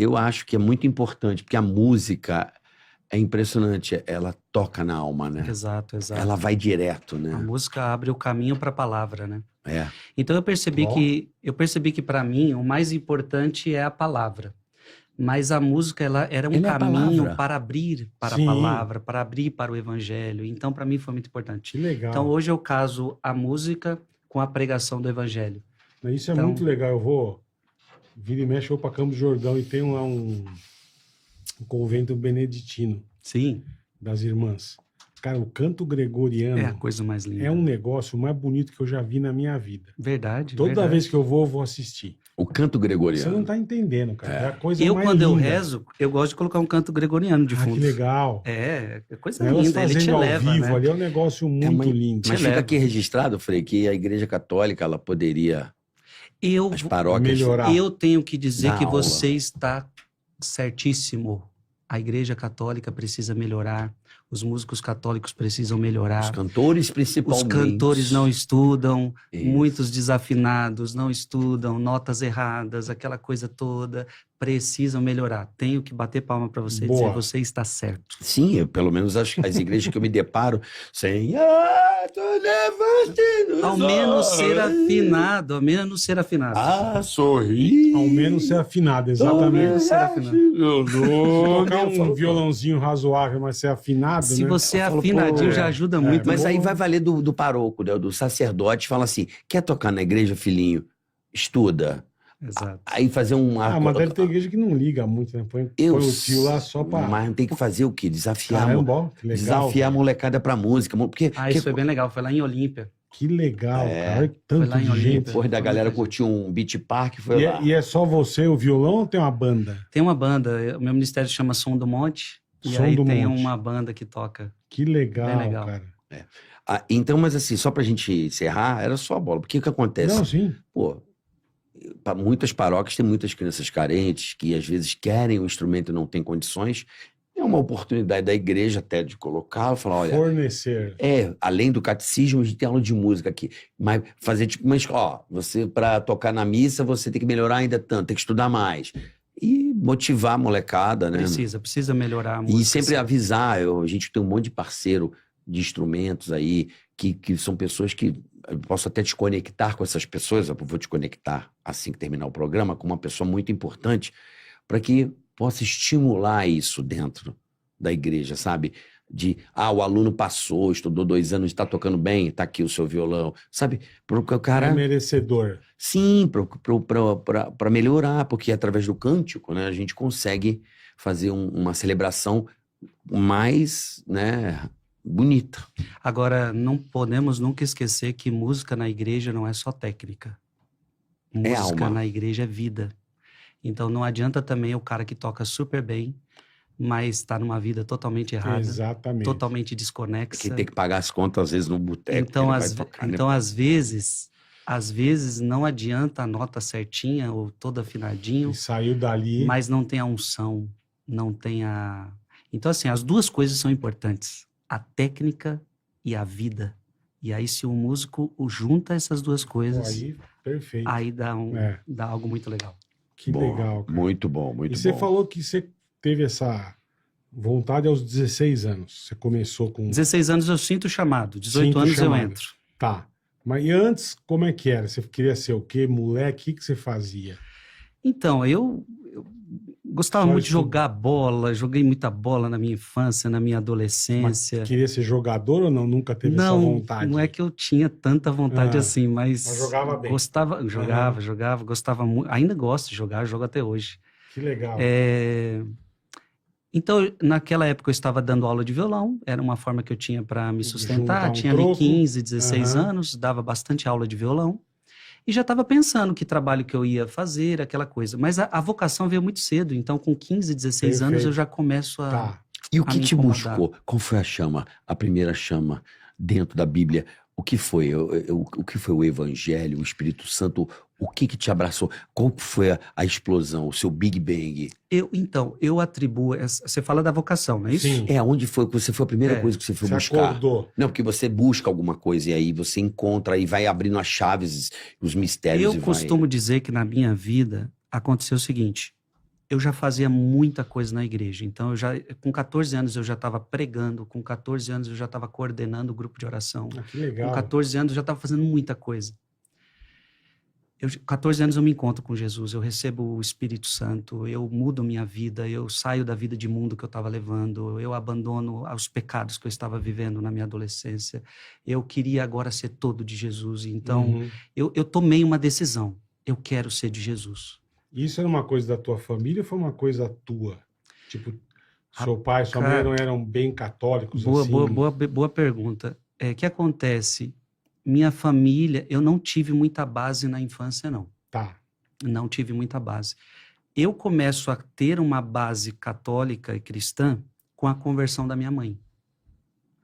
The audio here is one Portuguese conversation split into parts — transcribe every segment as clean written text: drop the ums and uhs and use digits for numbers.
Eu acho que é muito importante, porque a música é impressionante, ela toca na alma, né? Exato, exato. Ela vai direto, A né? música abre o caminho para a palavra, né? É. Então eu percebi que para mim o mais importante é a palavra. Mas a música ela era um Ela é a caminho palavra. para abrir para Sim. a palavra, para abrir para o evangelho. Então para mim foi muito importante. Que legal. Então hoje eu caso a música com a pregação do evangelho. Isso é então- muito legal. Eu vou... Vira e mexe, eu vou pra Campos do Jordão e tem lá um convento beneditino Sim, das irmãs. Cara, o canto gregoriano é a coisa mais linda. é um negócio mais bonito que eu já vi na minha vida. Verdade. Toda verdade. vez que eu vou assistir. O canto Você gregoriano. não tá entendendo, cara. É a coisa Eu mais quando eu linda. rezo, eu gosto de colocar um canto gregoriano de Ah, fundo. que legal. É coisa Elas linda, ele te fazendo ao eleva, vivo né? ali é um negócio muito lindo. Mas Te fica leva. aqui registrado, Frei, que a Igreja Católica, ela poderia, Eu, as paróquias... Melhorar. eu tenho que dizer Na que aula. você está certíssimo. A Igreja Católica precisa melhorar, os músicos católicos precisam melhorar, Os cantores, os principalmente. cantores não estudam, Isso. muitos desafinados não estudam, notas erradas, aquela coisa toda, precisam melhorar. Tenho que bater palma para você e Boa. dizer, você está certo. Sim, pelo menos as igrejas que eu me deparo, Senhor, tu levaste nos Ao menos ser olhos afinado, ao menos ser afinado. a sorrir. Ao menos ser afinado, exatamente. ser afinado. Tocar um violãozinho razoável, mas ser afinado, Se né? você é Eu falo, afinadinho, pô, já ajuda muito. Mas Bom. aí vai valer do paróquio, né, do sacerdote, fala assim, quer tocar na igreja, filhinho? Estuda. Exato. Aí fazer um... Mas deve ter igreja que não liga muito, né? Põe Eu o tio lá só pra... Mas tem que fazer o quê? Desafiar, Caramba, ó, que legal. desafiar a molecada pra música. Porque, Isso foi bem legal, foi lá em Olímpia. Que legal, É. cara. Olha tanto Foi lá em de Olímpia. gente. depois da galera curtir um beach park, foi lá. E é só você, o violão, ou tem uma banda? Tem uma banda, o meu ministério chama Som do Monte, e Som aí do tem Monte. uma banda que toca. Que legal, Bem legal. cara. Então, mas assim, só pra gente encerrar, era só a bola. Porque o que acontece? Não, sim. Pô, para muitas paróquias tem muitas crianças carentes que às vezes querem o instrumento e não têm condições. É uma oportunidade da igreja até de colocar, falar, olha, Fornecer. além do catecismo, a gente tem aula de música aqui. Mas fazer tipo uma escola, você para tocar na missa, você tem que melhorar ainda tanto, tem que estudar mais. E motivar a molecada, né? Precisa melhorar a E música. sempre sim. avisar, a gente tem um monte de parceiro de instrumentos aí, que são pessoas que eu posso até te conectar com essas pessoas, eu vou te conectar assim que terminar o programa, com uma pessoa muito importante, para que possa estimular isso dentro da igreja, sabe? O aluno passou, estudou 2 anos, está tocando bem, está aqui o seu violão, sabe? Porque o cara... É merecedor. Sim, para melhorar, porque através do cântico, né, a gente consegue fazer uma celebração mais, né, bonita. Agora, não podemos nunca esquecer que música na igreja não é só técnica. Música alma. na igreja é vida. Então não adianta também o cara que toca super bem, mas está numa vida totalmente errada, Exatamente. totalmente desconexa. Que tem que pagar as contas, às vezes, no boteco. Então, que ele vai tocar, né? às vezes não adianta a nota certinha ou todo afinadinho, E saiu dali. mas não tem a unção, não tem a... Então, assim, as duas coisas são importantes, a técnica e a vida. E aí, se o músico junta essas duas Pô, coisas, aí, perfeito. aí dá É. algo muito legal. Que Bom, legal, cara. Muito bom, muito E bom. você falou que você teve essa vontade aos 16 anos. Você começou com... 16 anos eu sinto o chamado, 18 Sinto o anos eu chamado. entro. Tá. Mas e antes, como é que era? Você queria ser o quê? Moleque? O que você fazia? Então, eu gostava Só muito de estudo. jogar bola, joguei muita bola na minha infância, na minha adolescência. Queria ser jogador ou não? Nunca teve essa vontade? Não é que eu tinha tanta vontade assim, mas jogava bem. Jogava, gostava muito, ainda gosto de jogar, jogo até hoje. Que legal. Então, naquela época eu estava dando aula de violão, era uma forma que eu tinha para me Juntar sustentar, um tinha ali troco. 15, 16 Aham. anos, dava bastante aula de violão, e já estava pensando que trabalho que eu ia fazer, aquela coisa. Mas a vocação veio muito cedo, então com 15, 16 anos Perfeito. eu já começo a... Tá. E o a que me te incomodar. buscou? Qual foi a chama? A primeira chama dentro da Bíblia? O que foi? O que foi o Evangelho, o Espírito Santo? O que te abraçou? Qual foi a explosão, o seu Big Bang? Eu atribuo... Você fala da vocação, não é isso? Sim. Onde foi que você foi a primeira coisa que você foi Você buscar? acordou. Não, porque você busca alguma coisa e aí você encontra e vai abrindo as chaves, os mistérios. Eu costumo dizer que na minha vida aconteceu o seguinte: eu já fazia muita coisa na igreja. Então, com 14 anos eu já estava pregando, com 14 anos eu já estava coordenando o grupo de oração. Que legal. Com 14 anos eu já estava fazendo muita coisa. 14 anos eu me encontro com Jesus, eu recebo o Espírito Santo, eu mudo minha vida, eu saio da vida de mundo que eu estava levando, eu abandono os pecados que eu estava vivendo na minha adolescência. Eu queria agora ser todo de Jesus. Então, eu tomei uma decisão. Eu quero ser de Jesus. Isso era uma coisa da tua família ou foi uma coisa tua? Tipo, seu pai e sua mãe não eram bem católicos assim? Boa pergunta. O que acontece? Minha família, eu não tive muita base na infância, não. Tá. Não tive muita base. Eu começo a ter uma base católica e cristã com a conversão da minha mãe.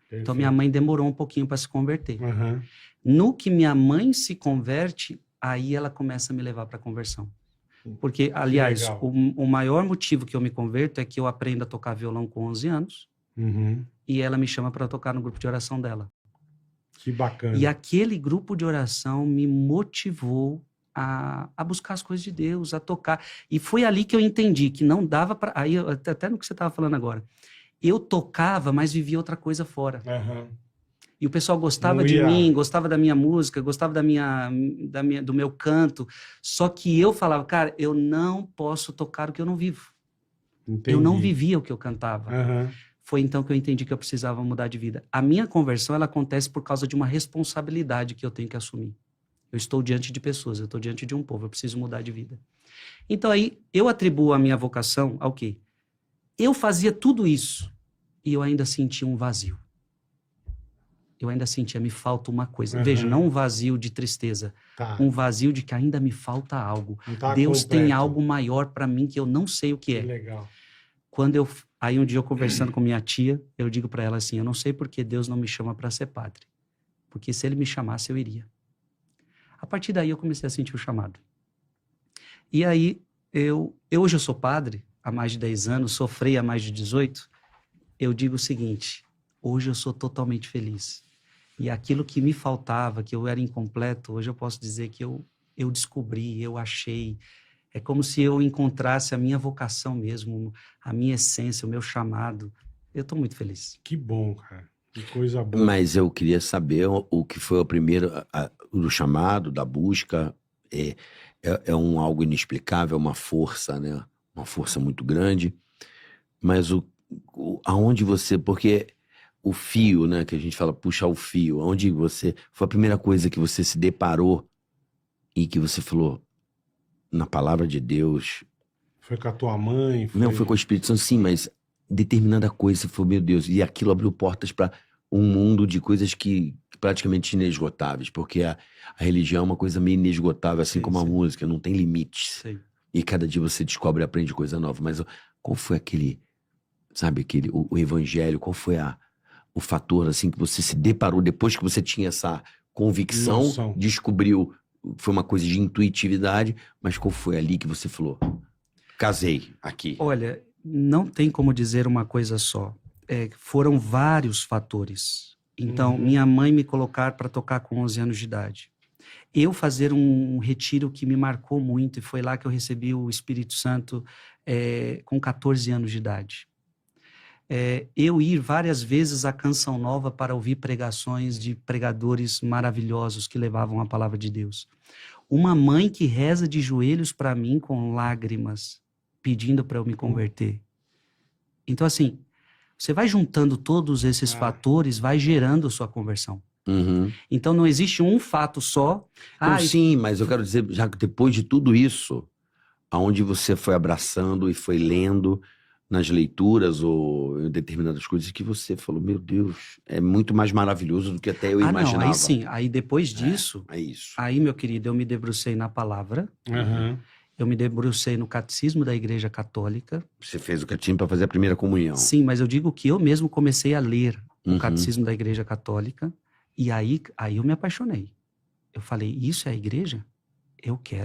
Perfeito. Então, minha mãe demorou um pouquinho para se converter. Uhum. No que minha mãe se converte, aí ela começa a me levar para a conversão. Porque, aliás, o maior motivo que eu me converto é que eu aprendo a tocar violão com 11 anos e ela me chama para tocar no grupo de oração dela. Que bacana. E aquele grupo de oração me motivou a buscar as coisas de Deus, a tocar. E foi ali que eu entendi que não dava para... Aí, até no que você estava falando agora. Eu tocava, mas vivia outra coisa fora. E o pessoal gostava de mim, gostava da minha música, gostava do meu canto. Só que eu falava, cara, eu não posso tocar o que eu não vivo. Entendi. Eu não vivia o que eu cantava. Foi então que eu entendi que eu precisava mudar de vida. A minha conversão, ela acontece por causa de uma responsabilidade que eu tenho que assumir. Eu estou diante de pessoas, eu estou diante de um povo, eu preciso mudar de vida. Então aí, eu atribuo a minha vocação ao quê? Eu fazia tudo isso e eu ainda sentia um vazio. Eu ainda sentia, me falta uma coisa. Veja, não um vazio de tristeza, um vazio de que ainda me falta algo. Deus tem algo maior para mim que eu não sei o que é. Legal. Aí um dia eu conversando com minha tia, eu digo para ela assim, eu não sei por que Deus não me chama para ser padre. Porque se ele me chamasse, eu iria. A partir daí eu comecei a sentir o chamado. E aí, hoje eu sou padre, há mais de 10 anos, sofri há mais de 18, eu digo o seguinte, hoje eu sou totalmente feliz. E aquilo que me faltava, que eu era incompleto, hoje eu posso dizer que eu descobri, eu achei. É como se eu encontrasse a minha vocação mesmo, a minha essência, o meu chamado. Eu estou muito feliz. Que bom, cara. Que coisa boa. Mas eu queria saber o que foi o primeiro, do chamado, da busca. É algo inexplicável, uma força, né? Uma força muito grande. Mas aonde você... Porque o fio, né? Que a gente fala, puxar o fio. Onde você... Foi a primeira coisa que você se deparou e que você falou... Na palavra de Deus. Foi com a tua mãe? Não, foi com o Espírito Santo, sim, mas determinada coisa, você falou, meu Deus, e aquilo abriu portas para um mundo de coisas que praticamente inesgotáveis, porque a religião é uma coisa meio inesgotável, assim como a música, não tem limites. Sim. E cada dia você descobre e aprende coisa nova. Mas qual foi o evangelho, qual foi o fator, assim, que você se deparou depois que você tinha essa convicção, descobriu... Foi uma coisa de intuitividade, mas qual foi ali que você falou? Casei aqui. Olha, não tem como dizer uma coisa só. Foram vários fatores. Então, minha mãe me colocar para tocar com 11 anos de idade. Eu fazer um retiro que me marcou muito, e foi lá que eu recebi o Espírito Santo com 14 anos de idade. Eu ir várias vezes à Canção Nova para ouvir pregações de pregadores maravilhosos que levavam a palavra de Deus. Uma mãe que reza de joelhos para mim com lágrimas, pedindo para eu me converter. Então, assim, você vai juntando todos esses fatores, vai gerando sua conversão. Então, não existe um fato só. Sim, mas eu quero dizer, já que depois de tudo isso, aonde você foi abraçando e foi lendo... nas leituras ou em determinadas coisas que você falou, meu Deus, é muito mais maravilhoso do que até eu imaginava. Não, aí sim, aí depois disso, é isso. Aí, meu querido, eu me debrucei na palavra, eu me debrucei no catecismo da Igreja Católica. Você fez o catecismo para fazer a primeira comunhão. Sim, mas eu digo que eu mesmo comecei a ler o catecismo da Igreja Católica, e aí eu me apaixonei. Eu falei, isso é a igreja? Eu quero.